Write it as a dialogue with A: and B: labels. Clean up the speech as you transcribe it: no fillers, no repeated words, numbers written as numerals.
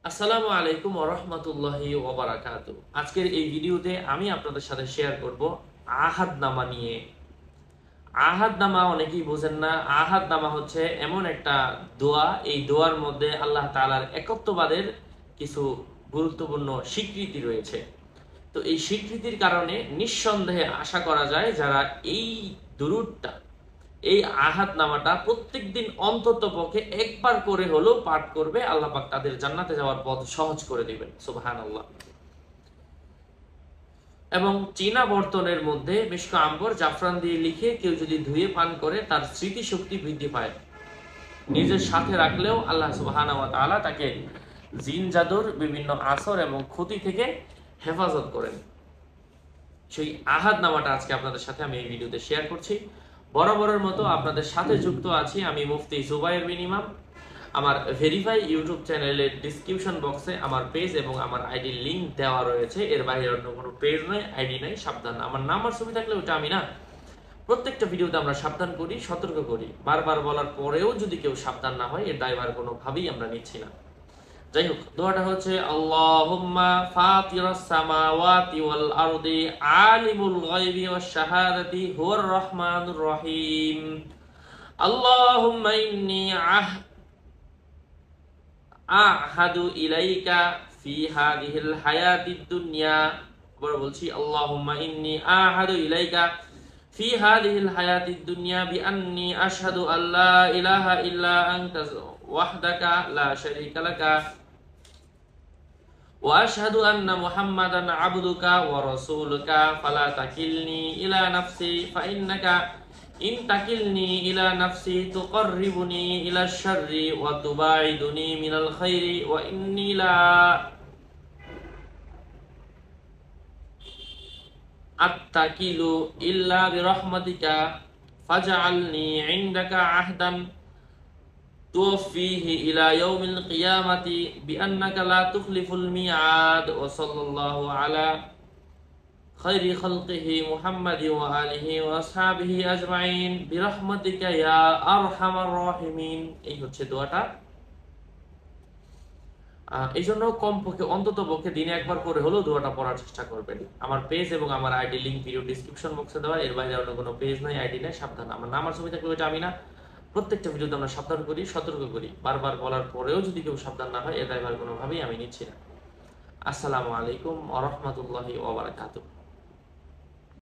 A: আসসালামু আলাইকুম ওয়া রাহমাতুল্লাহি ওয়া বারাকাতুহু। আজকের এই ভিডিওতে আমি আপনাদের সাথে শেয়ার করব আহাদ নামা নিয়ে। আহাদ নামা অনেকেই বোঝেন না। আহাদ নামা হচ্ছে এমন একটা দোয়া, এই দোয়ার মধ্যে আল্লাহ তাআলার একত্ববাদের কিছু গুরুত্বপূর্ণ স্বীকৃতি রয়েছে। তো এই স্বীকৃতির কারণে নিঃসন্দেহে আশা করা যায় যারা এই দুরূদটা, এই আহাদ নামাটা প্রত্যেকদিন অন্তত পক্ষে একবার করে হলেও পাঠ করবে, আল্লাহ পাক তাদের জান্নাতে যাওয়ার পথ সহজ করে দিবেন। সুবহানাল্লাহ। এবং চীনা বর্তনের মধ্যে মিশক আম্বর জাফরান দিয়ে লিখে কেউ যদি ধুয়ে পান করে তার স্মৃতিশক্তি বৃদ্ধি পায়। নিজের সাথে রাখলেও আল্লাহ সুবহানাহু ওয়া তাআলা তাকে জিন জাদুর বিভিন্ন আসর এবং ক্ষতি থেকে হেফাজত করেন। সেই আহাদ নামাটা আজকে আপনাদের সাথে আমি এই ভিডিওতে শেয়ার করছি। বরাবরের মতো আপনাদের সাথে যুক্ত আছি আমি মুফতি জুবায়ের বিন ইমাম। আমার ভেরিফাই ইউটিউব চ্যানেলের ডিসক্রিপশন বক্সে আমার পেজ এবং আমার আইডি লিংক দেওয়া রয়েছে। এর বাইরে অন্য কোনো পেজ নয়, আইডি নাই, সাবধান। আমার নাম আর ছবি থাকলে ওটা আমি না। প্রত্যেকটা ভিডিওতে আমরা সাবধান করি, সতর্ক করি। বারবার বলার পরেও যদি কেউ সাবধান না হয় এর দায়ভার কোনোভাবেই আমরা নিচ্ছি না। যাই হোক, দোয়াটা হচ্ছে আল্লাহুম্মা ফাতিরাস সামাওয়াতি ওয়াল আরদি আলিমুল গায়বি ওয়াশ শাহাদাতি হুয়ার রহমানুর রহিম। আল্লাহুম্মা ইন্নী আহাদু ইলাইকা ফি হাদিহিল হায়াতিদ দুনিয়া। আবার বলছি, আল্লাহুম্মা ইন্নী আহাদু ইলাইকা ফি হাদিহিল হায়াতিদ দুনিয়া বিআন্নী আশহাদু আল্লা ইলাহা ইল্লা আনতা ওয়াহদাকা লা শারীকা লাকা وأشهد أن محمدا عبدك ورسولك فلا تكلني إلى نفسي فإنك إن تكلني إلى نفسي تقربني إلى الشر وتباعدني من الخير وإني لا أتكل إلا برحمتك فاجعلني عندك عهدا توفيه إلى يوم القيامة بأنك لا تخلف الميعاد وصلى الله على خير خلقه محمد وآله وأصحابه أجمعين برحمتك يا أرحم الراحمين। এই হচ্ছে দোয়াটা। এই জন্য কমপক্ষে অন্তত পক্ষে দিনে একবার করে হলেও দোয়াটা পড়ার চেষ্টা করবেন। আমার পেজ এবং আমার আইডি লিংক ভিডিও ডিসক্রিপশন বক্সে দেওয়া। এর বাইরে অন্য কোনো পেজ নাই, আইডি নাই, সাবধান। আমার নাম আর ছবি থাকলে ওইটা আমি না। প্রত্যেকটা ভিডিওতে আমরা সাবধান করি, সতর্ক করি। বারবার বলার পরেও যদি কেউ সাবধান না হয় এর দায়ভার কোনোভাবেই আমি নিচ্ছি না। আসসালামু আলাইকুম ওয়া রাহমাতুল্লাহি ওয়া বারাকাতুহু।